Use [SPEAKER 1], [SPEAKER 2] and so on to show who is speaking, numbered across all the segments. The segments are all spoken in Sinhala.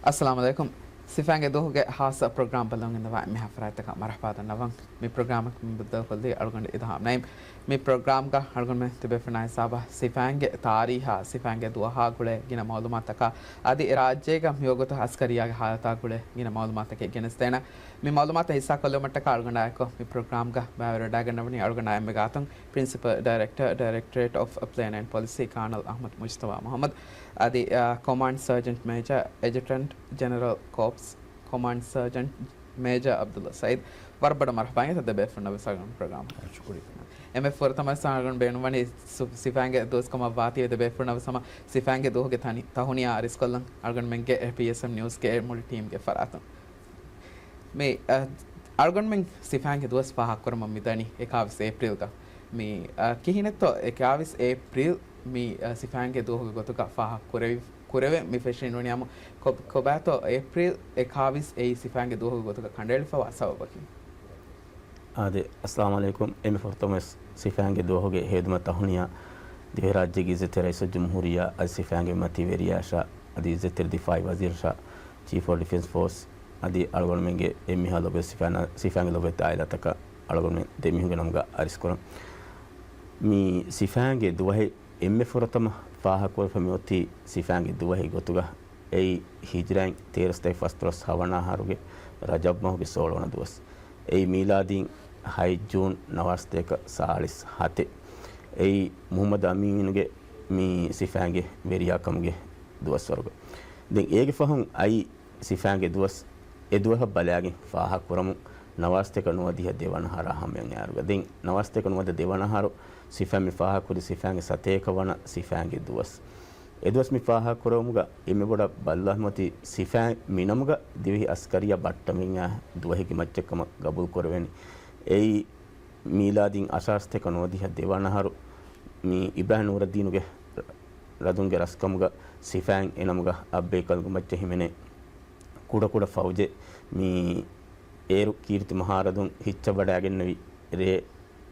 [SPEAKER 1] Assalamu alaikum. Sifange dohuge hasa program balong in the wa mi hafraita ka marhaba nawang mi program min budda kolli algon idham naim mi program ka algon me tibe fnai saba sifange tariha sifange duha gule gina malumat ka adi rajye ka miyogota askariya ge halata gule gina malumat ke genestena mi malumat hissa kollo matta ka algon ayko mi program ka bawera daganawni algon ayam me gatun principal director directorate of plan and policy Colonel Ahmad Mustafa Muhammad adi command sergeant major adjutant general corps command sergeant major Abdullah Said warbada marhaban ta debe funa sagan program shukuri eme for tama sagan benwani sifange dos kama vati debe funa sama sifange doge thani tahuniya aris kollan argan menge PSM news ke mul team ke faratan me argan men sifange dos paha korma midani 21 april ka me kihinetto 21 april mi sifange doge gotuka paha kureve mi fashion noniyamu kobato april 21 ei sifange doge gotuka kandeli fa asawabaki
[SPEAKER 2] ade assalamu alaikum emi fortomes sifange doge heduma tahuniya de rajye gi zete rais jumhuriya as sifange mati veriasha adi zete difai wazir sha chief of defense force adi algon menge emi halobe sifange lobe taila taka algon men de mi hungamga ariskora mi sifange dohe emme fortama faha kol famoti sifange duwahi gotuga ei hijran terstay fastros hawana haruge rajab mahuge solona duwas ei miladin hay june nawasteka salis hate ei muhammad aminuge mi sifange veriya kamuge duwas sorgo den ege fahun ai sifange duwas e duwa balagi faha kuramu nawasteka nuwadiha dewana hara hamen yaruga den nawasteka nuwada dewana haru sifami faha kuri sifange sateka wana sifange duwas edwas mi faha kuramuga emme boda ballahmati sifan minamuga divi askariya battaminya duwahi ki maccekama gabul korweni ei miladin asasteka nodiha dewana haru mi ibrahim nuruddin radunge raskamuga sifan enamuga abbe kalgu macce himene kuda fauje mi eru kirti maharadun hicca badagennavi re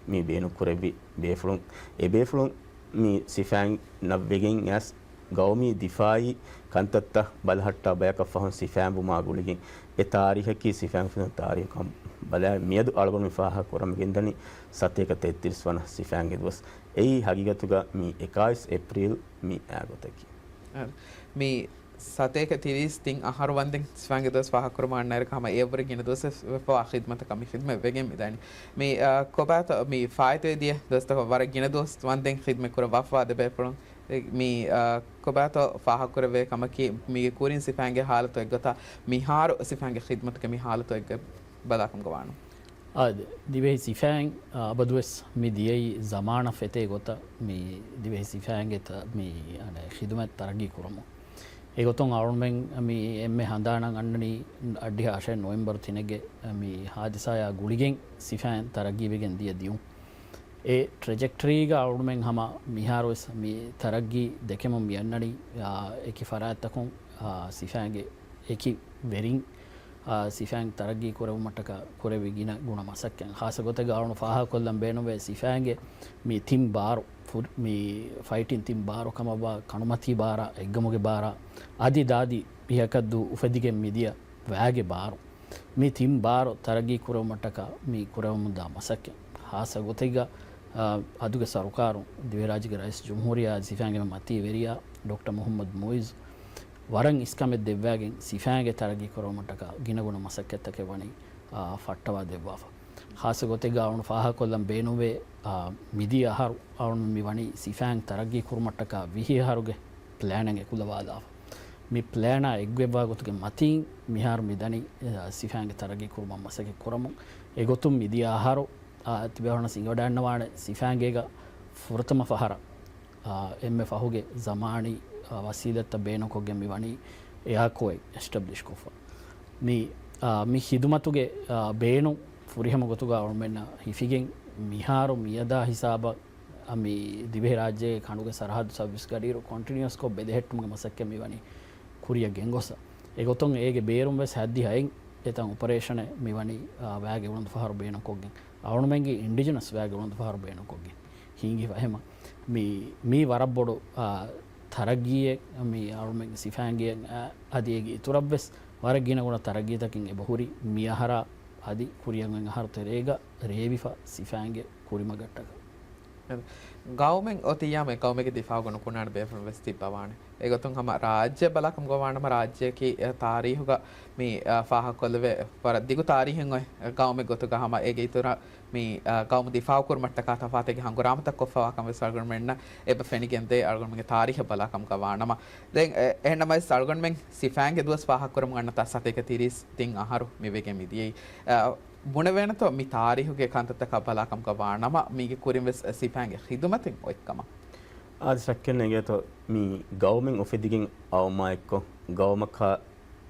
[SPEAKER 2] mi beenu kurebi befulun e befulun mi sifan navvegen yas gawmi difai kantatta balhatta bayaka fahun sifan bu maguligin e tarikh ki sifan fun tarikh kam bala miyadu algon mi faha koram gendani sateka 33 wana sifan gedwas ei hagigatuga mi 21 april mi agotaki
[SPEAKER 1] mi sateka 30 ting ahar wanding sfange dos faha kurma annar kama every gina dos fa khidmat kami khidmat vegen midani mi kobat mi faite dia dos ta war gina dos wanding khidmat kura wafa de bepron mi kobat faha kurve kama ki mi kurin sifange halato egota mi har sifange khidmat kami halato eg badakam gawanu
[SPEAKER 3] ad dive sifang abadwes mi diei zamana fete gota mi dive sifange ta mi ane khidmat taragi kuramo egoton armen mi emme handanan annani addi ashe november tinege mi hadisaya guligen sifan taragi begen dia diu e trajectory ga armen hama miharos mi taragi dekemo mi annani eki faratakon sifange eki verin sifang taragi korewu mataka korewi gina guna masakkan khasa gote gaarunu faha kollam beenuwe sifange mi tim baro mi fighting tim baro kamaba kanumati bara eggamuge bara adi dadi bihakaddu ufadige midia waage baro mi tim baro taragi korewu mataka mi korewu munda masakkan khasa gotega aduge sarukaru diverajiga rais jumhuriya sifange mati veriya dr muhammad moiz waran iskamet devvagen sifange taragi koromata ginaguna masakketake wani fattawa devwafa khasa gote gaawun faha kollam beenuwe midi ahar awun mi wani sifang taragi koromata vihi haruge planning ekulawada mi plana egweba gotuge matin mihar midani sifange taragi koroma masake koramu egotum midi aharo tibehona singodannawane sifange ga furtama fahara emme fahuge zamani wasilata beenokogge mi wani eyakoy establish kofa mi hidumatuge beenu furihama gotuga ormenna hifigen miharu miyada hisaba ami dibe rajye kanuge sarhad service gadiro continuous ko bedehettumge masakke mi wani kuriya gengosa egoton ege beerum wes haddi hayen etan operation mi wani waage undu faharu beenokogge awnumengi indigenous waage undu faharu beenokogge hingi wahema mi warabbodu තරගියෙක් මේ අරුමෙන් සිෆෑන්ගෙන් අදියගේ තුරබ්වෙස් වරගෙන ගුණ තරගීතකින් එබහුරි මියහර අදි කුරියන්ෙන් හර්තරේග රේවිෆ සිෆෑන්ගේ කුරිම ගට්ටක
[SPEAKER 1] ගෞමෙන් ඔතියාම කවමෙක දිෆා ගොන කුණාට බේෆන් වෙස්ති පවාන ඒගොතුන් හම රාජ්‍ය බලකම් ගවානම රාජ්‍යකි තාරීහුග මේ ෆාහ කොල්ලවේ පර දිගු තාරීහෙන් ඔය ගෞමෙ ගොතුග හම ඒගේ ඉතුර මේ ගෞම දිෆා කුරමට්ටක තෆාතගේ හංගුරාමතක් කොෆවාකම වෙස්වල්ගොන් මෙන්න එබ ෆෙනිගෙන්දේ අල්ගොන්මගේ තාරීහ බලකම් ගවානම දැන් එහෙනමයි සල්ගොන් මෙන් සිෆෑන්ගේ දුවස් ෆාහ කුරම ගන්න තස්සතේක තිරිස් තින් අහරු මෙවේගේ මිදියේ මුණවෙනතෝ මි තාරිහුගේ කන්තතක බලාකම් ගවානම මීගේ කුරින් වෙස් සිෆෑන්ගේ හිදුමතින් ඔයක්කම
[SPEAKER 2] ආදි සක්කෙන්නේගේතෝ මී ගෞමෙන් ඔෆෙදිගෙන් අවමායක්කො ගෞමක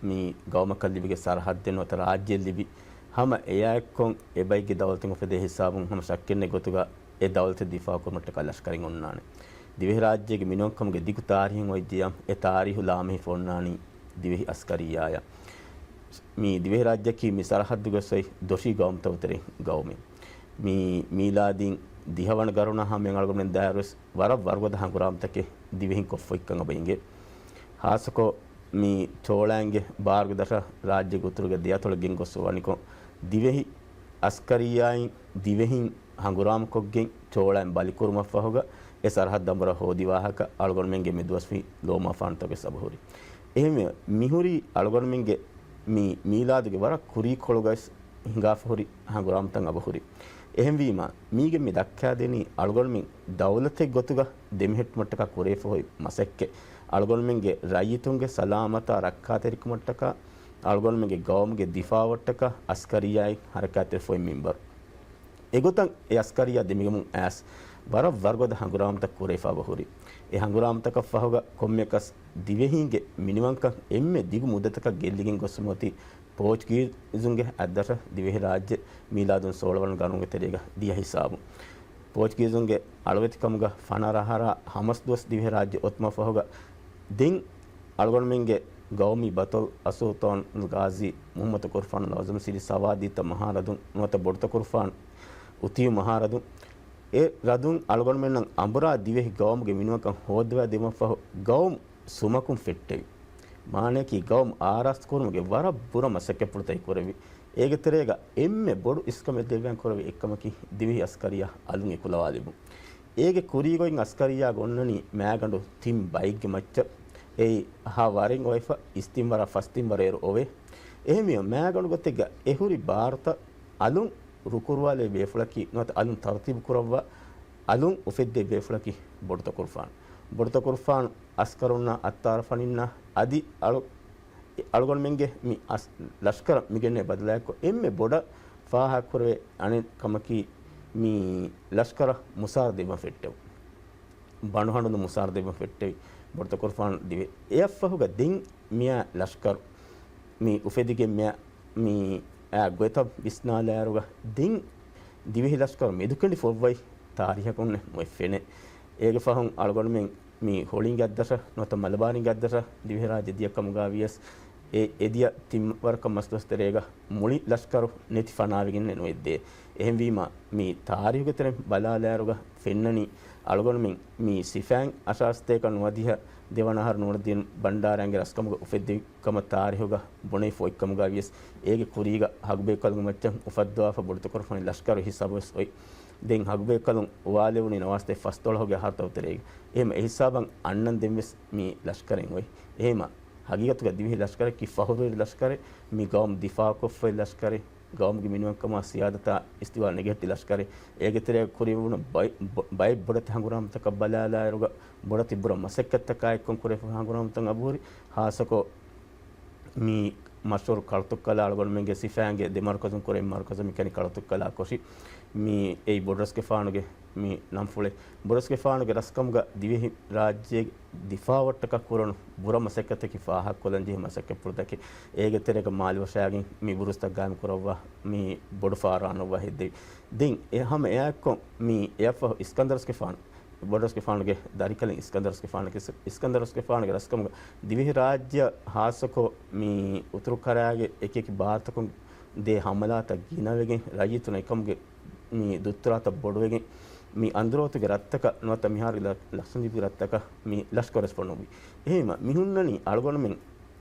[SPEAKER 2] මී ගෞමක ලිබිගේ සරහත් දෙන ඔත රාජ්‍ය ලිබි හම එයායක්කොන් එබයිගේ දවල්තින් ඔෆෙදේ හිසාබුන් හම සක්කෙන්නේ ගොතුගා ඒ දවල්ත දිෆා කුරමට කලස්කරින් ඔන්නානේ දිවෙහි රාජ්‍යයේ මිනොක්කමගේ දිගු තාරිහෙන් ඔයදියම් ඒ තාරිහු ලාමෙහි ෆොන්නානි දිවෙහි අස්කරියාය මේ දිවෙහි රාජ්‍යකී මි සරහද්දු ගොසයි දොෂී ගෞම්තවතරේ ගෞමෙන් මී මීලාදීන් දිහවන ගරුණ හැමෙන් අලගොමෙන් දාරස් වර වර්ගද හංගුරාම්තකේ දිවෙහින් කොෆොයික්කන් අබයින්ගේ හාසකෝ මී චෝලෑන්ගේ බාර්ගදශ රාජ්‍ය ගුතුරුගේ දියතොලගෙන් ගොස්සවනිකෝ දිවෙහි අස්කරියායින් දිවෙහින් හංගුරාම්කොක්ගෙන් චෝලෑන් බලිකුරුමෆහොග ඒ සරහත් දඹර හෝදිවාහක අලගොමෙන්ගේ මෙදුවස්වි ලෝමා ෆාන්තගේ සබහුරි එහෙම මිහුරි අලගොමෙන්ගේ මී මීලාදුගේ වර කුරී කොළගස් හිඟාෆහුරි හංගුරාම්තන් අබහුරි එහෙම වීම මීගේ මේ දක්ඛා දෙනි අලගොල්මින් දවලතේ ගොතුග දෙමිහෙට් මට්ටක කුරේෆොයි මසෙක්කේ අලගොල්මින්ගේ රයිතුන්ගේ සලාමත රක්ඛා තෙරික මට්ටක අලගොල්මින්ගේ ගෞම්ගේ දිෆාවට්ටක අස්කරියයි හරකාතේ ෆොයි මින්බර් එගොතන් ඒ අස්කරියා දෙමිගමුන් ඇස් වර වර්ගද හංගුරාම්ත කුරේෆා බහුරි ඒ හංගුරාම්තක ෆහොග කොම්මෙකස් දිවෙහින්ගේ මිනිවංක එම්මේ දිගු මුදතක ගෙල්ලිගෙන් ගොස්සමෝති පෝර්චුගීසුන්ගේ අද්දර දිවෙහි රාජ්‍ය මීලාදුන් සෝලවන ගණුන්ගේ තෙරේග දිය හිසාබු පෝර්චුගීසුන්ගේ අලවෙතිකමුග ෆනරහර හමස් දුවස් දිවෙහි රාජ්‍ය ඔත්ම ෆහොග දින් අලගොන්මින්ගේ ගෞමි බතොල් අසූතෝන් ගාසි මුහම්මද කුර්ෆාන් ලවසම් සිරි සවාදීත මහරදුන් නොත බොඩත කුර්ෆාන් උතිය මහරදුන් ඒ රදුන් අලගොන්මෙන් අඹරා දිවෙහි ගෞම්ගේ මිනුවකන් හොද්දවා දෙමෆහ ගෞම් සුමකුම් ෆෙට්ටේ මානකී ගෞම් ආරස් කුරුමගේ වර බුර මසක පුරතයි කරවි ඒගතරේග එම්මෙ බොඩු ඉස්කම දෙවියන් කරවි එක්කමකි දිවි අස්කරියා අලුන් එකුලවාලිබු ඒගේ කුරීගොයින් අස්කරියා ගොන්නනි මෑගඬු තිම් බයික්ගේ මච්ච ඒ හා වරින් ඔයිෆ ඉස්තිම් වර ෆස්තිම් වරේර ඔවේ එහෙමිය මෑගඬු ගතෙග එහුරි ಭಾರತ අලුන් රුකුරවාලේ බේෆලකි නොත අලුන් තර්තිබ් කරවවා අලුන් උෆෙද්දේ බේෆලකි බොඩත කුර්ෆාන් අස්කරුන්න අත්තාර ෆනින්න අදි අලගොන්මෙන්ගේ මි ලෂ්කර මිගෙන්නේ බදලායක්කො එම්මේ බොඩ ෆාහක් කරවේ අනේ කමකි මි ලෂ්කර මුසාර දෙම ෆෙට්ටව බණහඬු මුසාර දෙම ෆෙට්ටේ බොඩත කුර්ෆාන් දිවේ එෆ්ෆහුග දින් මියා ලෂ්කර මි උෆෙදිගේ මියා මි ගොත විස්නාලෑරුග දින් දිවෙහි ලෂ්කර මෙදුකණ්ඩි ෆොව්වයි තාරිහකුන්නේ මොෙෆෙනේ ඒගේ ෆහුන් අලගොන්මෙන් මේ හොලින් ගැද්දස නොත මලබාරින් ගැද්දස දිවෙහි රාජ්‍ය දියකම ගාවියස් ඒ එදිය තිම් වරක මස්තස්තරේග මුලි ලෂ්කරු නැති ෆනාවිගින් නොෙද්දේ එහෙම වීම මේ තාරියුගතර බලාලෑරුග ෆෙන්නනි අලගොන්මින් මේ සිෆෑන් අශාස්තේක නොවදිහ දෙවනහර නුවරදින් බණ්ඩාරයන්ගේ රස්කමුග උෆෙද්දිකම තාරියුග බොනේ ෆොයිකම ගාවියස් ඒගේ කුරීග හග්බේ කලුග මච්ච උෆද්දවාෆ බොඩත කරෆනි ලෂ්කරු හිසබස් ඔයි දෙන් හග්බේ කලුන් වාලෙවුනි නවාස්තේ ෆස්තොල හොගේ හර්තවතරේග එහෙම ඒ හිසාබන් අන්නන් දෙම්ස් මේ ලෂ්කරෙන් ඔයි එහෙම හගීගතුග දිවිහි ලෂ්කර කි ෆහුරුල් ලෂ්කර මේ ගෞම් දිෆා කොෆේ ලෂ්කර ගෞම්ගේ මිනුවන්කම සියාදතා ඉස්තිවාල් නෙගෙටි ලෂ්කර ඒගෙතරේ කුරිවුන බයි බොඩත හංගුරාම් තක බලාලාරුග බොඩති බුර මසෙක්කත්ත කායක්කොන් කුරේ හංගුරාම් තන් අබූරි හාසකෝ මේ මෂූර් කල්තුක්කලා අලගොන්මෙන්ගේ සිෆෑන්ගේ දෙමාර්කසුන් කුරේ මාර්කසුන් මිකනි කල්තුක්කලා කොෂි මේ ඒ බොඩස්ගේ ෆානුගේ මේ නම්ෆුලේ බොඩස්ගේ ෆානුගේ රස්කම්ග දිවෙහි රාජ්‍යයේ දිෆාවට්ටක කුරණු බුර මසෙක්කතකි ෆාහක් කොලන්ජි මසෙක්ක පුරදකි ඒගේ තෙරේක මාලි වශයාගින් මේ බුරුස්තක් ගාම කරවවා මේ බොඩ ෆාරාන වහිද්දි දින් එහම එයාක්කො මේ එයෆ ඉස්කන්දර්ස්ගේ ෆානු බොඩස්ගේ ෆානුගේ දරිකලින් ඉස්කන්දර්ස්ගේ ෆානුගේ රස්කම්ග දිවෙහි රාජ්‍ය හාසකෝ මේ උතුරු කරයාගේ එකකි ಭಾರತකුන් දේ හමලාත ගිනවෙගෙන් රජිතුන එකම්ගේ මේ දුත්තරාත බොඩවෙගෙන් mi androtuge rattaka nuata mihari laksandipi rattaka mi las correspondobi ehema mihunnani algon men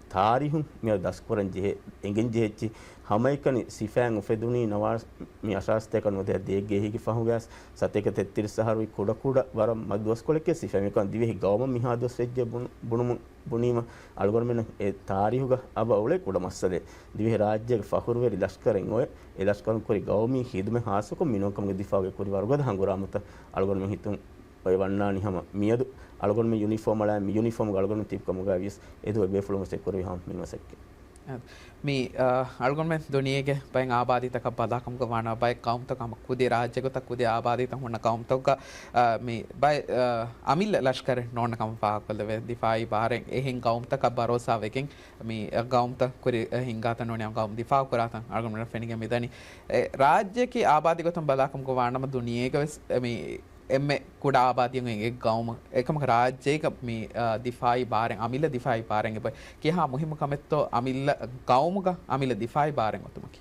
[SPEAKER 2] taarihun me daskoran je engen jechi hamaikani sifang ufeduni nawas mi ashaste kan wode dege higi fahugas sateka 33 saharu kuda kuda waram madwas koleke sifang kan divehi gawma mihados vejje bunum bunima algon men e taarihuga aba ule kuda massade divehi rajyage fahurveri laskaren oy e laskaran kori gawmi hidme hasako minokam ge difage kori warugada hanguramata algon men hitun ඔය වන්නානි හැම මියදු අලගොන් මේ යුනිෆෝම් වල මේ යුනිෆෝම් ගලගොන් තිබ් කමුගා විස් එදු බේ ෆ්ලොම සෙක් කරවි හම් මිනවසෙක්
[SPEAKER 1] මේ අලගොන් මේ දුනියගේ බයෙන් ආබාධිත ක බදාකම් ක වනා බය කවුම්ත කම කුදී රාජ්‍යක ත කුදී ආබාධිත හොන්න කවුම්ත ක මේ බය අමිල් ලෂ්කර නෝන කම පාකල වේ දිෆායි බාරෙන් එහෙන් කවුම්ත ක බරෝසා වෙකින් මේ කවුම්ත කුරි හින්ගාත නෝනියම් කවුම් දිෆා කරාතන් අලගොන් මේ ෆෙනිගේ මෙදනි රාජ්‍යකී ආබාධිකතම් බදාකම් ක වනාම දුනියගේ මේ එම්ම කුඩා ආබාධියෙන් එක ගවම එකම රාජ්‍යයක මේ දිෆායි බාරෙන් අමිල දිෆායි බාරෙන් එප කියා මුහිම කමෙත්තෝ අමිල්ල ගවමුග අමිල දිෆායි බාරෙන් ඔතුමකි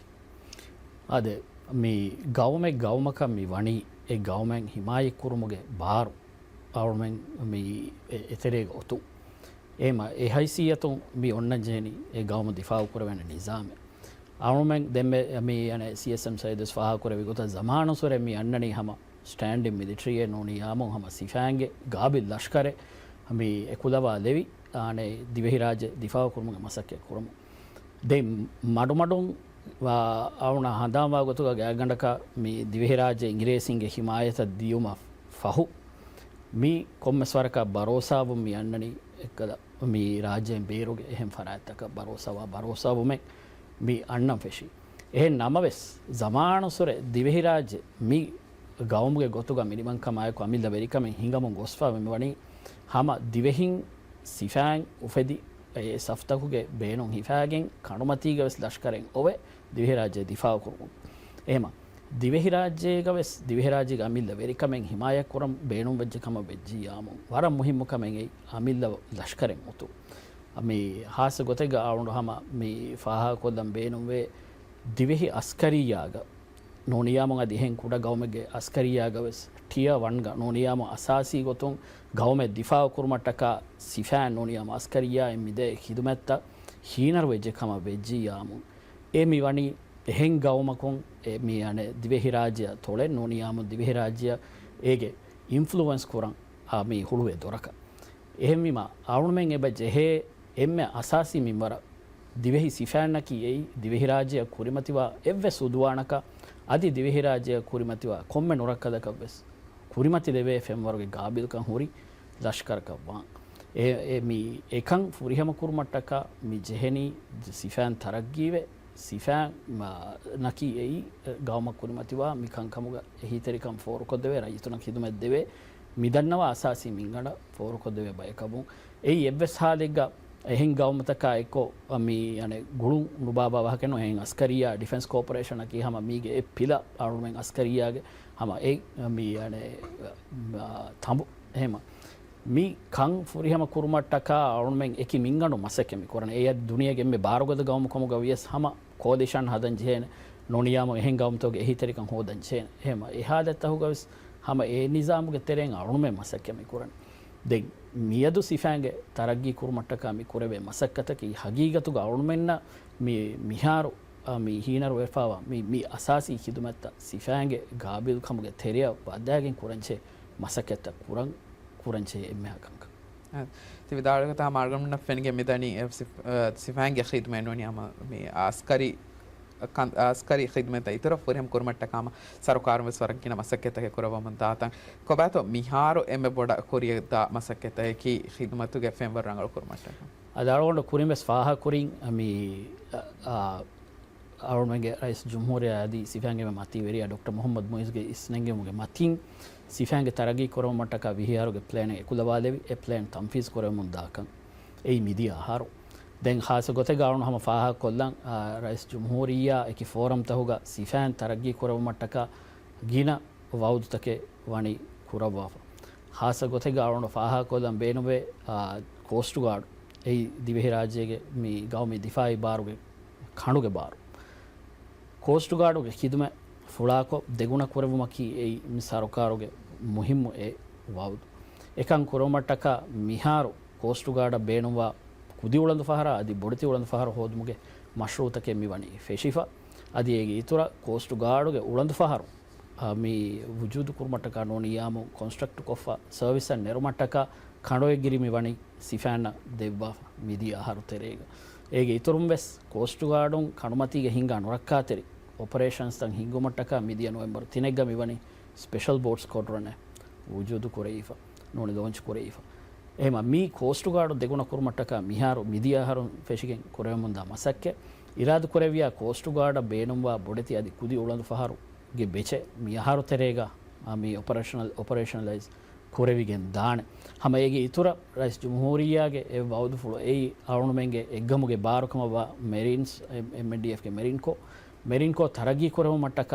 [SPEAKER 3] අද මේ ගවමේ ගවමක මේ වණි ඒ ගවමෙන් හිමායි කුරුමුගේ බාරු අවුමෙන් මේ එතරේ ඔතු එම ඒ හයිසියතුන් මේ ඔන්න ජේනි ඒ ගවම දිෆාව කරවන නිසාම අවුමෙන් දෙම්මේ මේ යන CSM සයිදස් ෆාහ කරවි ගොත zamanuසරේ මේ අන්නනේ හැම स्टैंड मिलिट्री नोनी यामो हम सिफांगे गाबिल लश्कर हमें एकुदवा लेवी आने दिवेहिराज दिफा कुर्म मसक्के कुर्म दे मडु मडु आवना हदामा गोतुगा गैगंडक मी दिवेहिराज इंग्रेसिंगे हिमायत दियुम फहु मी कोम्मेस्वरक भरोसाव मी अन्ननी एकद मी राज्य बेरुगे එහෙම ෆරාත්තක බරෝසාව මේ मी අන්නම් ෆෙෂි එහෙ නමවෙස් zamanuසර දිවෙහිරාජ मी ගවමුගේ ගොතුග මිනිමංකමයක අමිල්ල වෙරිකම හිඟම ගොස්වා මෙම වනි හම දිවෙහින් සිෆෑන් උෆෙදි ඒ සෆ්තකුගේ බේනුම් හිෆෑගෙන් කනුමතීගවෙස් ලෂ්කරෙන් ඔවේ දිවෙහිරාජ්‍ය දිෆාව කරමු එහෙම දිවෙහිරාජ්‍යයකවෙස් දිවෙහිරාජ්‍යක අමිල්ල වෙරිකමෙන් හිමායක් කරම් බේනුම් වෙජ්ජකම වෙජ්ජී යාමු වරම් මුහිම්මකමෙන් ඒ අමිල්ල ලෂ්කරෙන් උතු මේ හාස ගොතෙග ආවුණු හම මේ ෆාහා කොල්ලම් බේනුම් වේ දිවෙහි අස්කරීයාග ನೋನಿಯಾಮ ದಿಹೆಂ ಕೂಡ ಗೌಮೆಗೆ ಅಸ್ಕರಿಯಾಗವೆಸ್ ಟಿಯ ವನ್ಗ ನೋನಿಯಾಮ ಅಸಾಸಿ ಗೊತ್ತುಂ ಗೌಮೆ ದಿಫಾ ಕುರ್ಮಟ್ಟಕ ಸಿಫ್ಯಾನ್ ನೋನಿಯಾಮ ಅಸ್ಕರಿಯಾ ಎಮ್ಮಿದೆ ಹಿದುಮೆತ್ತ ಹೀನರ್ ವೆಜ್ಜೆ ಕಮ ವೆಜ್ಜಿಯಾಮು ಎ ಮಿ ವಣಿ එහෙන් ගවමකුන් මේ අනේ දිවෙහි රාජ්‍ය තොලේ නොනියාම දිවෙහි රාජ්‍ය ඒගේ ඉන්ෆ්ලුවන්ස් කරන් මේ හුළුවේ දොරක එහෙම්මිම ආවුණෙන් එබ ජෙහෙ එම්ම අසාසි මිමර දිවෙහි සිෆෑන්නකි එයි දිවෙහි රාජ්‍ය කුරිමතිවා එව්වෙ සුදුවානක අදි දිවෙහි රාජ්‍ය කුරිමතිවා කොම්මෙ නොරක්කදකවස් කුරිමති දෙවේ ෆෙම්වර්ගේ ගාබිල්කන් හොරි ලෂ්කරකවා ඒ මි එකන් ෆුරිහම කුරුමට්ටක මි ජෙහෙනි සිෆෑන් තරග්ගීවේ සිෆෑන් නකි එයි ගවමක් කුරිමතිවා මිකංකමුග එහිතරිකම් ෆෝරුකොද්දවේ රජතුනක් හිදුමැත් දෙවේ මිදන්නවා අසාසි මිංගඩ ෆෝරුකොද්දවේ බයකබුන් එයි එව්වෙස් හාලෙග්ග එහෙන් ගවමතක එක්කෝ මි අනේ ගුණු නුබාබාවහ කෙනෝ එහෙන් අස්කරියා ඩිෆෙන්ස් කෝපරේෂන් එකේ හැම මීගේ ඒ පිල අරුමෙන් අස්කරියාගේ හැම ඒ මි අනේ තඹු එහෙම මි කං ෆුරිහම කුරුමට්ටක අරුමෙන් එකි මිංගඩු මසකෙමි කරන ඒ දුනියගෙන් මේ බාරගොද ගවම කොම ගවියස් හැම කෝදිෂන් හදන් ජේන නොනියාම එහෙන් ගවමතෝගේ එහිතරිකන් හොදන් ජේන එහෙම එහා දත්තහු ගවස් හැම ඒ නිසාමුගේ තෙරෙන් අරුමෙන් මසකෙමි කරන දෙන් මියදු සිෆෑන්ගේ තරග්ගී කුරුමට්ටක මි කුරවේ මසක්කතකි හගීගතුග අරුමෙන්න මේ මිහාරු මේ හීනරු වෙෆාවා මේ අසාසි හිදුමත්ත සිෆෑන්ගේ ගාබිල් කමුගේ තෙරිය වද්දාගෙන් කුරංචේ මසකෙත කුරංචේ එම්මහකංක
[SPEAKER 1] තිවිදාරක තා මාර්ගම්න ෆෙන්ගේ මෙදනි සිෆෑන්ගේ ඛිදමෙන්නෝනියම මේ आस्करी खिदमत इतर फुरहम कुरमट्टकाम सरकारम स्वरंकिन मसक्केतके कुरवम दातन कोबातो मिहारो एमे बोडा कोरियदा मसक्केतके की खिदमतुगे फेंवर रंगल कुरमट्टक
[SPEAKER 3] अदारोंड कुरिमेस फाहा कुरिन अमी आरोमेगे रईस जुमहूरिया आदि सिफांगे मती वेरिया डॉक्टर मोहम्मद मोइसगे इसनेंगे मुगे मतिन सिफांगे तरगी कुरमट्टका विहियारोगे प्लान एकुलवालेवि ए प्लान तंफीज कुरवम दाकन ए मिदिया हारो දැන් හාස ගොත ගාවුණු හම ෆාහා කොල්ලන් රයිස් ජුම්හූරියා එකි ෆෝරම් තහුගා සිෆෑන් තරග්ගී කුරවමට්ටක ගින වෞදුතකේ වණි කුරවවා හාස ගොත ගාවුණු ෆාහා කොල්ලන් බේනුවේ කෝස්ටු ගාඩ් ඒ දිවෙහි රාජ්‍යයේ මේ ගාවමේ දිෆායි බාරුගේ කණුගේ බාරු කෝස්ටු ගාඩුගේ කිදුම ෆුලාකෝ දෙගුණ කුරවමකි ඒ සරකාරුගේ ಮುಹಿಮ್ಮು ಎ ವಾವುದು එකන් ಕುರಮಟ್ಟಕ ಮಿಹಾರು ಕೋಸ್ಟುಗಾಡ ಬೇಣುವ ಕುದಿ ಉಳಂದು ಫಹರ ಅದಿ ಬೊಡತಿ ಉಳಂದು ಫಹರ ಹೋದ್ಮುಗೆ ಮಶ್ರೂತಕ್ಕೆ ಮಿವಣಿ ಫೆಶಿಫಾ ಅದಿ ಏಗೆ ಇತುರ ಕೋಸ್ಟುಗಾಡುಗೆ ಉಳಂದು ಫಹರು ಮೀ ವಜೂದು ಕುರ್ಮಟ್ಟಕ ನೋನಿಯಾಮು ಕಾನ್ಸ್ಟ್ರಕ್ಟ್ ಕೊಫ ಸರ್ವಿಸ್ ಅಂಡ್ ನೆರುಮಟ್ಟಕ ಖಂಡೋಯಗಿರಿ ಮಿವಣಿ ಸಿಫ್ಯಾನ ದೆವ್ವಾ ಮಿದಿ ಆಹಾರು ತೆರೆಗ ಏಗೆ ಇತುರುಂ ವೆಸ್ ಕೋಸ್ಟುಗಾಡು ಕಣುಮತಿಗೆ ಹಿಂಗ ನುರಕ್ಕಾತೆರಿ ಆಪರೇಷನ್ಸ್ ತಂಗ್ ಹಿಂಗುಮಟ್ಟಕ ಮಿದಿಯ ನವೆಂಬರ್ ತಿನೆಗ್ಗ ಮಿವಣಿ ಸ್ಪೆಷಲ್ ಬೋಟ್ಸ್ ಕೊಡ್ರನೆ ವಜೂದು ಕುರೈಫ ನೋಡಿ ಲೋಂಚ್ ಕುರೈಫ එහෙම මේ කෝස්ටුගාඩු දෙගුණ කුරුමට්ටක මිහාරු මිදියාහරු ෆෙෂිගෙන් කොරෙමුන්දා මසක්කේ ඉරාදු කොරෙවියා කෝස්ටුගාඩ බේනුම්වා බොඩති අදි කුදි උලඳු ෆහරු ගේ බෙචේ මිහාරු තෙරේගා මේ ඔපරේෂනලයිස් කොරෙවිගෙන් දාන හැම ඒගේ ඉතුරු රයිස් ජුම්හූරියාගේ ඒ වවුදු ෆුල ඒ අරුණුමෙන්ගේ එග්ගමුගේ බාරුකම මෙරින්ස් MNDF ගේ මෙරින්කෝ තරගී කොරෙමු මට්ටක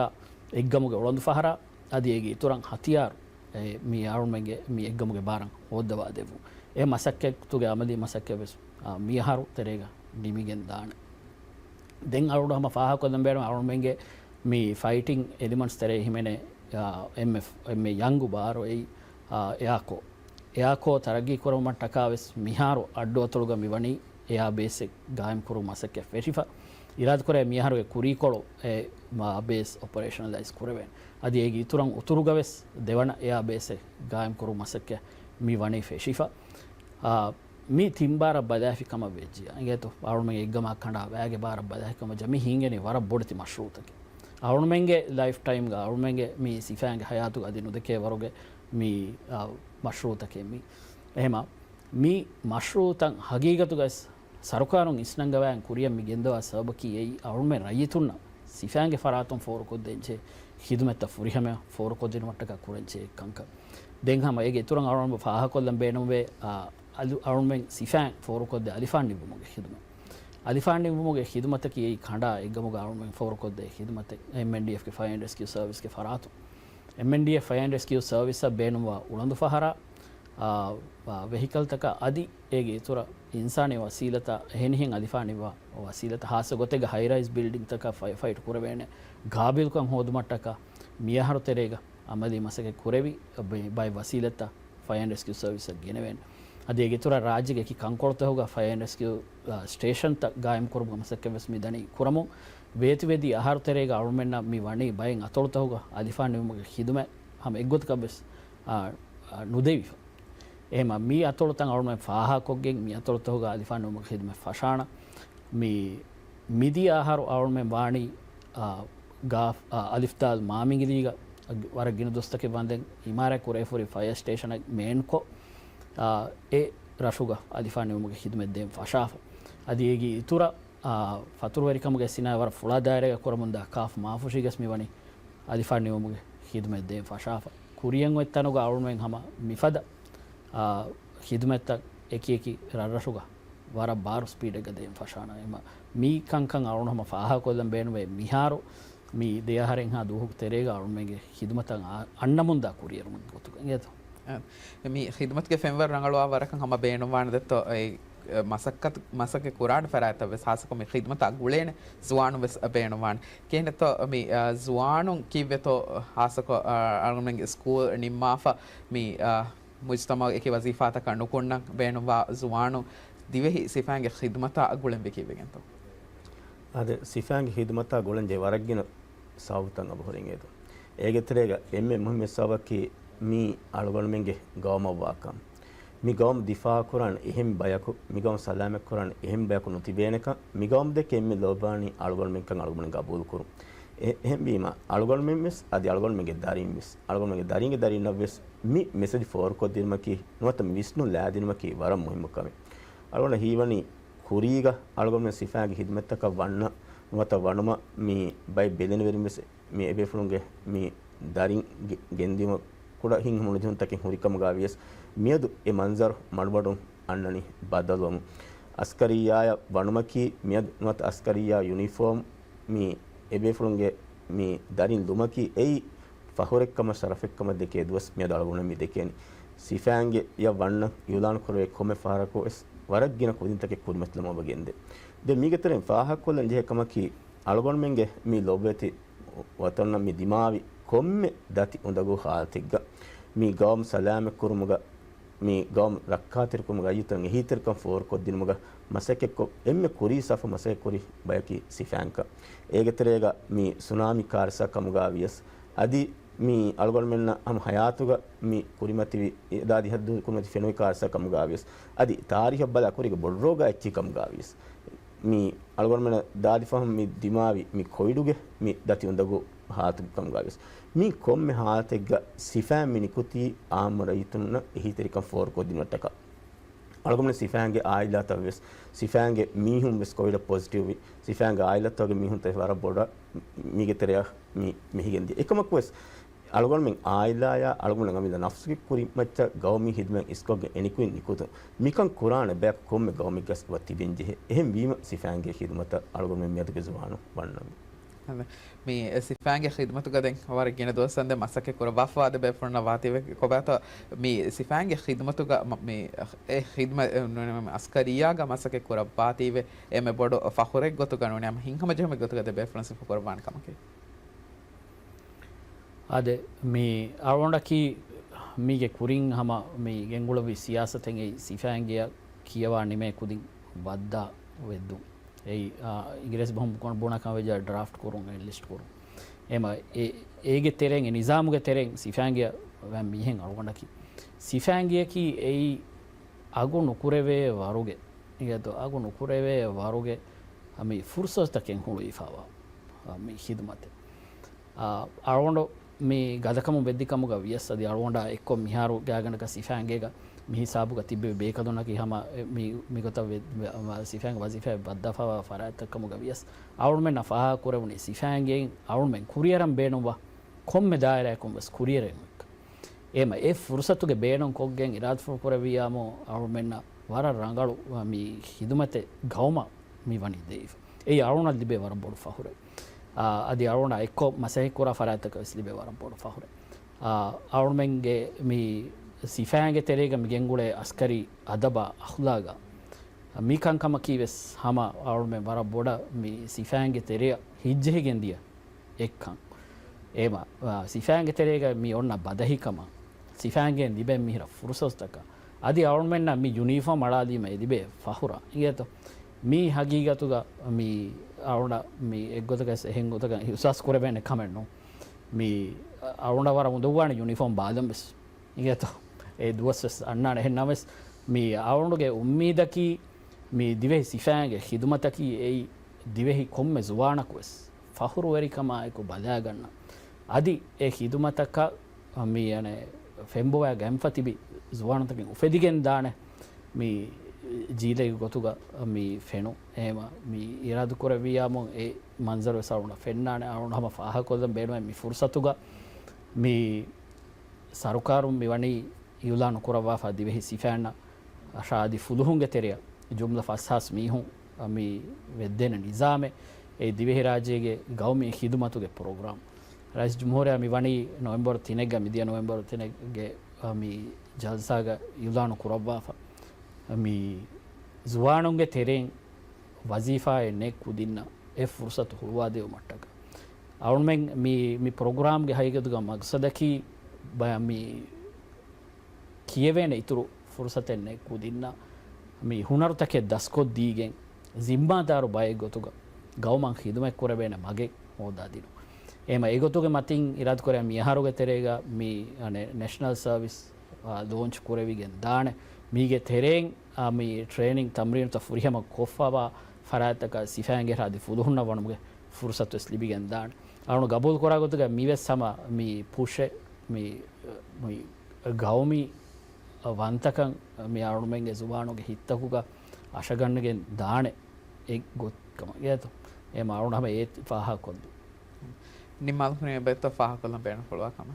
[SPEAKER 3] එග්ගමුගේ උලඳු ෆහරා අදි ඒගේ ඉතුරුන් හතියාරු මේ අරුණුමෙන්ගේ මේ එග්ගමුගේ බාරන් ඕද්දවා දෙවු ඒ මසක්කෙක්තුගේ අමදී මසක්කෙ වෙස් මියහරු තෙරේග නිමිගෙන් දාන දෙන් අරුඩම ෆාහකොදම් බේරම අරුණුමෙන්ගේ මේ ෆයිටිං එලිමන්ට්ස් තරේ හිමනේ MF මේ යංගු බාරෝ එයාකෝ තරගී කොරම මට්ටකාවෙස් මිහාරු අඩ්ඩු අතුළුග මිවණී එයා බේසෙක් ගායම් කුරු මසක්කෙ ෆෙටිෆා ඉරාද කොරේ මිහාරුගේ කුරීකොළො මා බේස් ඔපරේෂනලයිස් කරවෙන් අදි ඒගේ ඉතුරුන් උතුරුගවෙස් දෙවන එයා බේසෙ ගායම් කුරු මසක්කෙ මිවණී ෆෙටිෆා මේ තිම්බාර බදාෆිකම වෙජ්ජියා ඉගෙතු අරුණුමගේ එග්ගමක් කණ්ඩා වැගේ බාර බදාෆිකම ජමි හිංගනේ වර බොඩති මශ්රූතකේ අරුණුමගේ ලයිෆ් ටයිම් ගා අරුණුමගේ මේ සිෆාන්ගේ හයාතු අදිනු දෙකේ වරගේ මේ මශ්රූතකේ මේ එහෙම මේ මශ්රූතන් හගීගතුගස් සරකාරුන් ඉස්නංගවයන් කුරියම් මිගෙන්දවා සබකි එයි අරුණුමේ රයිතුන්න සිෆාන්ගේ ෆරාතුන් ෆෝරකොත් දෙන්චේ හිදුමෙත්ත ෆුරිහම ෆෝරකොත් දෙන මට්ටක කුරෙන්චේ කංක දෙන් හැම ඒගේ ඉතුරුන් අරුණුම ෆාහකොල්ලම් බේනුවේ අරුණුමෙන් සිෆාන් ෆෝරකොත් දෙ අලිෆාන් නිබුමුගේ හිදුම අලිෆාන් නිබුමුගේ හිදුමතකී එයි කණ්ඩා එග්ගමුග අරුණුමෙන් ෆෝරකොත් දෙ හිදුමත MNDF ගේ ෆයර් ඇන්ඩ් රෙස්කියු සර්විස් ගේ ෆරාතු MNDF fire and rescue service බේනුවා උලඳු ෆහරා වෙහිකල් තක අදි ඒගේ ඉතුර ඉන්සානේ වසීලත එහෙනිහෙන් අලිෆානිවා වසීලත හාස ගොතේග හයි රයිස් බිල්ඩින් තක ෆයිට් කුරවේනේ ගාබිල්කම් හොදුමට්ටක මියහරු තෙරේග අමදී මසකේ කුරෙවි බයි වසීලත ෆයර් ඇන්ඩ් රෙස්කියු සර්විස් ගෙනවෙන් අදි ඒගේ ඉතුර රාජ්‍යගේ කි කංකොළත හොග ෆයර් ඇන්ඩ් රෙස්කියු ස්ටේෂන් ත ගායම් කරබ මසකේ වෙස් මිදනි කුරමු වේතිවේදී ආහාර තෙරේග අරුමෙන්න මේ වණේ බයෙන් අතොළත හොග අලිෆාන් නිමුගේ හිදුම හැම එක්ගොත කබස් නුදෙවි එහෙම මේ අතොළතන් අරුමෙන් ෆාහකොගෙන් මේ අතොළත හොග අලිෆාන් නිමුගේ හිදුම ෆෂාන මේ මිදි ආහාර අරුමෙන් වාණි ගා අලිෆ්තාල් මාමිගිලිග වර ගින දොස්තකේ වන්දෙන් ඉමාරේ කුරේෆුරි ෆයර් ස්ටේෂන් මේන්කෝ ඒ රෂුග අලිෆාන් නිමුගේ හිදුම දෙම් ෆෂාෆ අදි ඒගේ ඉතුරු ಫತುರ್ವರಿಕಮಗೆ ಸಿನಾವರ ಫುಳಾದಾಯರೆಗೆ ಕೊರಮುಂದ ಕಾಫ್ ಮಾಫುಶಿಗಸ್ ಮಿವಣಿ ಅಲಿಫಾನ್ ನಿವಮುಗೆ ಹಿದ್ಮೆದ್ದೆ ಫಶಾಫ ಕುರಿಯಂ ವೆತ್ತನುಗ ಅವಳ್ಮೆಂಗ್ ಹಮ ಮಿಫದ ಹಿದ್ಮೆತ್ತ ಏಕಿ ರರಶುಗ ವರ ಬಾರು ಸ್ಪೀಡೆಗೆ ದೇಂ ಫಶಾನ ಎಮ ಮೀ ಕಂಕಂ ಅವಳು ಹಮ ಫಾಹ ಕೊಲ್ಲಂ ಬೇನುವೆ ಮಿಹಾರು ಮೀ ದೇಹರೆಂಗ್ ಹಾ ದೂಹುಗ್ ತೆರೆಗ ಅವಳ್ಮೆಂಗೆ ಹಿದ್ಮತಂ ಅಣ್ಣ ಮುಂದ ಕುರಿಯರು ಮುಂದ ಗೊತ್ತು ಗೇತು
[SPEAKER 1] මේ හිදමත්ගේ ෆෙම්වර් රංගලවා වරකන් හම බේනුවාන දෙත්ත මසක කුරාට ෆරාත වෙස් හාසක මේ හිදමත අගුලේන සුවානු වෙස් බේනුවාන කේනත මේ සුවානුන් කිවෙතෝ හාසක අරුමෙන් ස්කූල් නිම්මාෆා මේ මුජ්තමා එකේ වසීෆාත කණුකොන්න බේනුවා සුවානු දිවෙහි සිෆාන්ගේ හිදමත අගුලෙන් බෙකිවෙගෙන්තෝ
[SPEAKER 2] අද සිෆාන්ගේ හිදමත අගුලෙන් ජේ වරක්ගෙන සාවුතන් අබහරින් ඒතු ඒගෙතරේග එම්මෙ මුහම්මද් සවකි මේ අලගොල්මෙන්ගේ ගවමවාකම් මේ ගවම් දිෆා කරන් එහෙම් බයකු මේ ගවම් සලාමක් කරන් එහෙම් බයකු නොතිබේනක මේ ගවම් දෙකෙන් මේ ලෝබානි අලගොල්මෙන්කන් අලගොල්මෙන් ගබූල් කරු එහෙම් බීම අලගොල්මෙන් මෙස් අදි අලගොල්මෙන්ගේ දරින් මෙස් අලගොල්මෙන්ගේ දරින්ගේ දරින් නවෙස් මේ මෙසේජ් ෆෝර් කො දිනමකි නොත විස්නු ලෑදිනමකි වරම් මුහිමකම අලගොල්ම හීවනි කුරීග අලගොල්මෙන් සිෆාගේ හිදමත්තක වන්න නොත වනම මේ බයි බෙදෙන වෙරින් මෙස් මේ එබෙෆුලුන්ගේ මේ දරින් ගෙන්දීම ಕೂಡ ಹಿಂಗೆ ಮುಳುಜುಂತಕ್ಕೆ ಹುರಿಕಮ ಗಾವಿಯಸ್ ಮಿಯದು ಎ ಮಂಜರ್ ಮಡ್ಬಡು ಅನ್ನನಿ ಬದಲವಮು ಅಸ್ಕರಿಯಾಯ ವಣಮಕಿ ಮಿಯದ್ ನತ ಅಸ್ಕರಿಯಾ ಯೂನಿಫಾರ್ಮ್ ಮಿ ಎಬೆಫುಳುಂಗೆ ಮಿ ದರಿನ್ ಲುಮಕಿ ಎಯಿ ಫಹುರೆಕ್ಕಮ ಶರಫೆಕ್ಕಮ ದೆಕೆ ದುವಸ್ ಮಿಯದ ಅಳಗುಣ ಮಿ ದೆಕೆನಿ ಸಿಫಾಂಗೆ ಯ ವಣ್ಣ ಯುಲಾನ್ ಕೊರವೆ ಕೊಮೆ ಫಾರಕೋ S ವರಗ್ಗಿನ ಕುದಿಂತಕ್ಕೆ ಕುರ್ಮೆತ್ಲಮ ಬಗೆಂದೆ they ಮಿಗೆತರೆ ಫಾಹಕೊಲ್ಲಂ J ಕಮಕಿ ಅಳಗೊಣ್ಮೆಂಗೆ me ಲೋಬೆತಿ ವತನ್ನ me ದಿಮಾವಿ ಕೊಮ್ಮೆ ದತಿ ಉಂದಗು ಹಾತಿಗ್ಗ mi gawm salame kurumuga mi gawm rakkatir kurumuga yutan hitir kan for ko dinumuga masake ko emme kuri safa masake kuri bayaki sifanka egeterega mi tsunami karsa kamuga vies adi mi algol menna am hayatuga mi kurimati dadi haddu kurimati fenoi karsa kamuga vies adi tarikh bala kuriga bodroga echi kamuga vies mi algol menna dadi faham mi dimavi mi koiduge mi dati undago haatu kamuga vies mi komme haatega sifam mi nikuti amara yitunna hitirikam for ko dinwataka algomne sifange aila taves sifange mihum ves covid positive sifange aila toge mihum te wara boda mige tere mi mihigendi ekamak wes algolmen aila ya algomne ngamida nafsuki kuri macha gawmi hidmen iskoge enikuin nikuto mikan qur'an back komme gawmi gas wati benje ehem bima sifange hidmata algolmen miyatuge zuwanu wannam
[SPEAKER 1] මේ සිෆාන්ගේ ඛිදමතු ගදෙන් වරගෙන දොස්සන්ද මසකේ කුර වෆාද බෙෆරන වාතිවෙ කොබත මේ සිෆාන්ගේ ඛිදමතු ಗ මේ ඒ ඛිදම අස්කරියාග මසකේ කුර වාතිවෙ එමෙ බොඩ ෆඛුරෙක් ගොතු ගනෝනේ අම හින්කම ජෙම ගොතු ගද බෙෆරන සිෆ කුර්බාන් කමකේ
[SPEAKER 3] අද මේ අරොණ්ඩකි මීගේ කුරින් හම මේ ගෙන්ගුලවි සියාසතෙන් ඒ සිෆාන්ගේ කියවා නිමේ කුදින් වද්දා වෙද්දු ඒ ඉංග්‍රීසි බොහොම කොන බොනකම වෙජ ඩ්‍රාෆ්ට් කරුන් ලිස්ට් කරුන් එම ඒගේ තෙරෙන් නිසාමුගේ තෙරෙන් සිෆාන්ගේ වැම් මිහෙන් අරගොණකි සිෆාන්ගේ කි ඒ අගු නුකුරවේ වරුගේ ඉගතෝ අගු නුකුරවේ වරුගේ අපි ෆුර්සස්තකෙන් හුළු ඉෆාවා මේ හිදමත අරගොණ්ඩ මේ ගදකම වෙද්දිකමුග වියස් අධි අරගොණ්ඩ එක්කො මිහාරු ගෑගනක සිෆාන්ගේග මිහිසාබුග තිබ්බේ බේකදුනකි හම මිගත සිෆාන් වසිෆා බද්දෆාව ෆරාතකමුග වියස් අවුල්මෙන් නෆහා කුරවුනි සිෆාන්ගෙන් අවුල්මෙන් කුරියරම් බේනුවා කොම්මෙ දායරයකුම් වස් කුරියරෙන් එම ඒ ෆුර්සතුගේ බේනුම් කොග්ගෙන් ඉරාද් ෆු කුරවියාමෝ අවුල්මෙන් වර රංගලු මි හිදුමතේ ගවම මි වනි දෙයිෆ ඒ අරුණ ලිබේ වර බොඩ ෆහුරේ අධි අරුණ එක්කො මසහි කුරා ෆරාතක ලිබේ වර බොඩ ෆහුරේ අවුල්මෙන්ගේ මි සිෆාන්ගේ තෙරේග මිගෙන්ගුලේ අස්කරි අදබා අහුලාගා මීකංකම කීවෙස් හම අවුල්මෙන් වර බොඩ මි සිෆාන්ගේ තෙරේ හිජ්ජෙහිගෙන් දිය එක්කන් ඒම සිෆාන්ගේ තෙරේග මි ඔන්න බදහිකම සිෆාන්ගෙන් දිබෙන් මිහිර ෆුරුසොස්තක අධි අවුල්මෙන් මි යුනිෆෝම් අඩාදීම එදිබේ ෆහුරා ඉගත මී හගීගතුග මි අවුණ මි එක්ගොතකස් එහෙන් ගොතක උසස් කුරබෙන් කමෙන්නු මි අවුණ වර මුදවාන යුනිෆෝම් බාදම්බස් ඉගත ඒ දුවස් අන්නාන එහෙන්නමස් මේ අවුණුගේ උම්මීදකි මේ දිවෙහි සිෆාන්ගේ හිදුමතකි ඒ දිවෙහි කොම්මෙ සුවානකුවස් ෆහුරු වෙරිකමායකු බදාගන්න අදි ඒ හිදුමතක මේ යන ෆෙම්බෝයා ගැම්ෆතිබි සුවානතකින් උපෙදිගෙන් දාන මේ ජීලේ ගොතුග මේ ෆෙනු එහෙම මේ ඉරාදු කරවියාමෝ ඒ මන්සර් වසවුන ෆෙන්නාන අවුණම ෆහකොදම් බේනුම මේ ෆුර්සතුග මේ සරුකාරුම් මෙවැනි යුලා නොකරවා දිවෙහි සිෆාන්න අශාදි ෆුදුහුන්ගේ තෙරය ජුම්ලා ෆස්හස් මීහුන් මේ වෙද්දෙන නිසාමේ ඒ දිවෙහි රාජ්‍යයේ ගෞමී හිදුමතුගේ ප්‍රෝග්‍රෑම් රයිස් ජුම්හූරියා මෙවැනි නොවැම්බර් 3 ಗ මිදිය නොවැම්බර් 3 ගේ මේ ජල්සාග යුලා නොකරවා මේ ජුවානුන්ගේ තෙරෙන් වසීෆා එන්නේ කුදින්න ඒ ෆුර්සත් හුවා දෙව මට්ටක අවුන්මෙන් මේ ප්‍රෝග්‍රෑම් ගේ හයිගදුග මක්සදකි බයමි කියවෙන ඉතුරු ෆුර්සතෙන්නේ කුදින්න මේ හුනරුතකේ දස්කොත් දීගෙන් සිම්බාදාරු බය ගොතුග ගවමන් හිදුමක් කරබේන මගේ හොදා දිනු එහෙම ඒ ගොතුගේ මතින් ඉරාද් කරා මියහරුගේ තෙරේග මේ අනේ නැෂනල් සර්විස් ලොන්ච් කරවිගෙන් දාන මීගේ තෙරෙන් මේ ට්‍රේනින් තම්රීන් තෆුරියම කොෆවා ෆරාතක සිෆාන්ගේ රාදි ෆුදුහුන්න වණමුගේ ෆුර්සත් ස්ලිබිගෙන් දාන අරුණ ගබෝල් කරා ගොතුග මීවෙස් සම මේ පුෂේ මේ ගෞමි වන්තකන් මේ අරුණුමෙන්ගේ සුබානුගේ හිත්තකුග අශගන්නගෙන් දාන එක් ගොත්කම ගේතු ඒ අරුණම ඒ පහ කොන්දු
[SPEAKER 1] නිම්මල් කුරේ බෙත පහ කොල්ලම් බේන පුළුවන්කම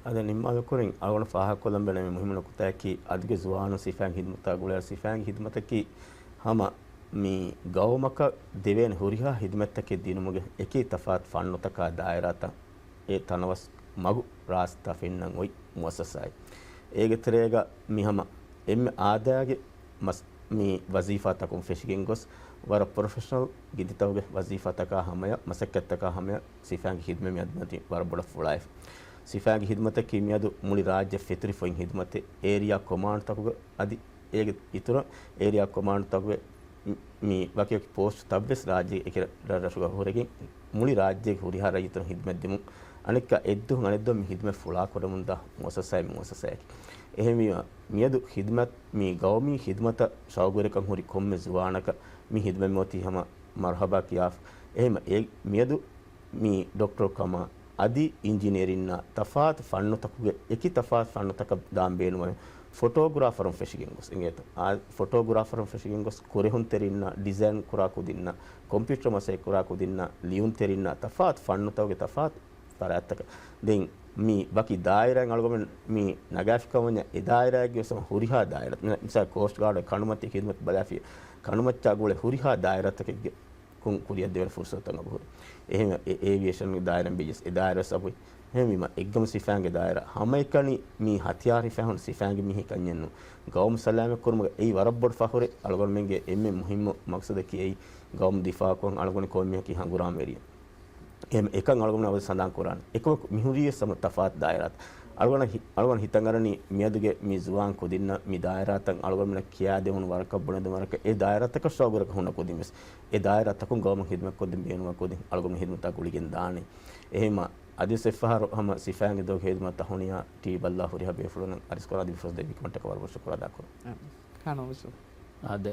[SPEAKER 2] අද නිම්මල් කුරෙන් අරුණ පහ කොල්ලම් බේන මේ මුහිම නුකුතකි අධික සුවානු සිෆාන් හිදමතා ගුලර් සිෆාන් හිදමතකි හම මේ ගෞමක දෙවෙන් හුරිහා හිදමතකේ දිනුමුගේ එකී තෆාත් ෆන්නතක දායරත ඒ තනවස් මගු රාස්තා ෆෙන්නන් ඔයි මුවස්සසයි ඒගතරේග මිහම එම්ම ආදාගේ මස් මේ වසීෆා තකුම් ෆෙෂිගෙන් ගොස් වර ප්‍රොෆෙෂනල් ගිදිතවගේ වසීෆා තකා හමය මසක්කත් තකා හමය සිෆාන්ගේ හිදමේ මියද්මති වර බොඩ ෆුලයිෆ් ಸಿಫಾಂಗ್ ಹಿದ್ಮತೆ ಕಿಮಿಯದು ಮುಳಿ ರಾಜ್ಯ ಫಿತ್ರಿ ಫೊಯಿನ್ ಹಿದ್ಮತೆ ಏರಿಯಾ ಕಮಾಂಡ್ ತಗುಗ ಅದಿ ಏಗೆ ಇತುರ ಏರಿಯಾ ಕಮಾಂಡ್ ತಗುವೆ ಮೀ ವಕಿಯ ಪೋಸ್ಟ್ ತಬ್ಬೆಸ್ ರಾಜ್ಯ ಏಕೆ ರಶುಗ ಹೊರಗೆ ಮುಳಿ ರಾಜ್ಯ ಹುರಿಹಾರ ಇತುರ ಹಿದ್ಮತ್ ದಿಮು අනික එද්දු අනෙද්දු මේ හිදමත් ෆුලා කොරමුන්දා මොසසයි එහෙම මියදු හිදමත් මේ ගෞමී හිදමත ශෞගරකම් හුරි කොම්මෙ ජුවානක මේ හිදමත් මොති හැම මර්හබා කියාෆ් එහෙම ඒ මියදු මේ ડોක්ටර් කම අදි ඉංජිනේරින්න තෆාත් ෆන්නතකුගේ එකි තෆාත් ෆන්නතක දාම් බේනුම ෆොටෝග්‍රාෆරම් ෆෙෂිගෙන් ගොස් ඉංගේත ආ ෆොටෝග්‍රාෆරම් ෆෙෂිගෙන් ගොස් කොරෙහුන් තෙරින්න ඩිසයින් කුරා කුදින්න කම්පියුටර් මසේ කුරා කුදින්න ලියුන් තෙරින්න තෆාත් ෆන්නතවගේ තෆාත් තරත්තක දෙන් මේ බකි දායරයන් අලගොම මේ නගාෆිකවඤ්ඤ ඒ දායරයගේ සම හුරිහා දායරත් මිසා කෝස්ට් ගාඩ් කණුමත් කිදමත් බලාෆිය කණුමච්චා ගෝල හුරිහා දායරතක කුන් කුලිය දෙවර ෆුර්සතන් අබුර එහෙම ඒවියේෂන් ගේ දායරන් බිජස් ඒ දායර සබුයි එහෙම මේ එක්ගම සිෆාන්ගේ දායර හැම එකනි මේ හතියාරි ෆහන් සිෆාන්ගේ මිහි කන්යන්නු ගෞම් සලාම කුරුම ඒ වරබ්බොඩ් ෆහොරේ අලගොම මෙන්ගේ එම්මෙ මුහිම්ම මක්සද කී ගෞම් දිෆා කොන් අලගොන කොම්මිය කි හංගුරාම එරිය එම් එකන් අලගොන අවද සඳහන් කරාන එක මිහුරිය සම තෆාත් දායරත් අලගොන හිතංගරණි මියදුගේ මි ජුවාන් කොදින්න මි දායරතන් අලගොන මෙන කියා දෙමුන වරක බොනද වරක ඒ දායරතක ශෝගරක හොන කොදිමස් ඒ දායරතකුන් ගෞම හිදමක් කොදින් බේනුව කොදින් අලගොන හිදමත කුලිගෙන් දානේ එහෙම අදි සෙෆහර හම සිෆාංගේ දෝ හිදමත හොනියා ටී බල්ලා හුරිහා බේෆුලන අරිස් කරා දිෆස් දෙවි කමට කවර වර්ෂ කරා දාකෝ
[SPEAKER 1] කානෝස
[SPEAKER 3] අද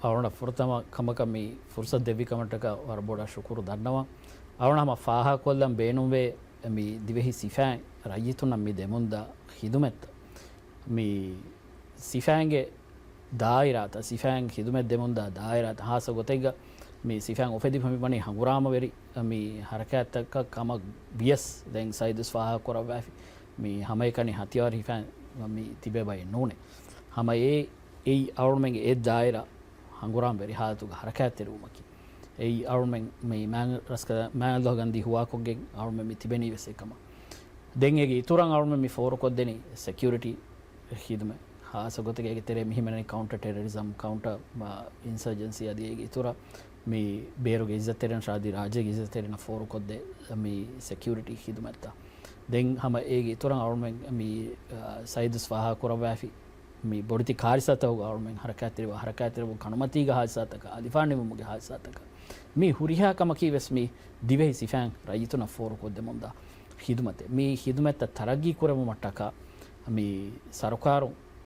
[SPEAKER 3] අවුණ ෆුර්තම කමකමි ෆුර්සත් දෙවි කමටක වරබෝඩා ශුකුරු දන්නවා ಅವನಮ ಫಾಹ ಕೊಲ್ಲಂ ಬೇನುವೆ ಮಿ ದಿವೆಹಿ ಸಿಫಾಂಗ್ ರಯ್ಯಿತುನ ಮಿ ದೆಮುಂದ ಹಿದುಮೆತ್ ಮಿ ಸಿಫಾಂಗೆ ದಾಯಿರಾತ ಸಿಫಾಂಗ್ ಹಿದುಮೆತ್ ದೆಮುಂದ ದಾಯಿರಾತ ಹಾಸ ಗೊತೆಗ ಮಿ ಸಿಫಾಂಗ್ ಒಫೆದಿ ಫಮಿ ಬನಿ ಹಂಗುರಾಮ ವೆರಿ ಮಿ ಹರಕತಕ ಕಮ Beas then ಸೈದಸ್ ಫಾಹ ಕೊರವಾಫಿ me ಹಮೈಕನಿ ಹತಿಯಾರ್ ಹಿಫಾಂಗ್ me ತಿಬೆ by ನೂನೆ ಹಮ ಏ ಅವರ್ಮೆಂಗೆ ಏ ದಾಯಿರಾ ಹಂಗುರಾಮ ವೆರಿ ಹಾತುಗ ಹರಕತೆರುಮಕಿ ඒ අවුමෙන් මේ මෑන් රස්ක මෑන් ලෝගන්දි හුවා කොගෙන් අවුම මි තිබෙනී වෙසේකම දෙන් ඒගේ ඉතුරුන් අවුම මි ෆෝර කොද්දෙනි සිකියුරිටි හිදම හාස ගොතගේ තෙරේ මිහිමනේ කවුන්ටර් ටෙරරිසම් කවුන්ටර් ඉන්සර්ජන්සි ආදී ඒගේ ඉතුරු මේ බේරුගේ ඉස්සතෙරන් ශාදී රාජ්‍යගේ ඉස්සතෙරන ෆෝර කොද්දේ මේ සිකියුරිටි හිදමත්ත දෙන් හැම ඒගේ ඉතුරුන් අවුමෙන් මේ සයිදස් වාහ කරවාෆි මේ බොඩිති කාර්යසතව අවුමෙන් හරකැතිරව කණමතිග හාසතක අලිෆානෙ මුගේ හාසතක මේ හුරිහා කම කීවස් මේ දිවෙහි සිෆාන් රයිතුන ෆෝර කොද්ද මොන්දා හිදුමතේ මේ හිදුමත තරගී කරම මට්ටක මේ සරකාරු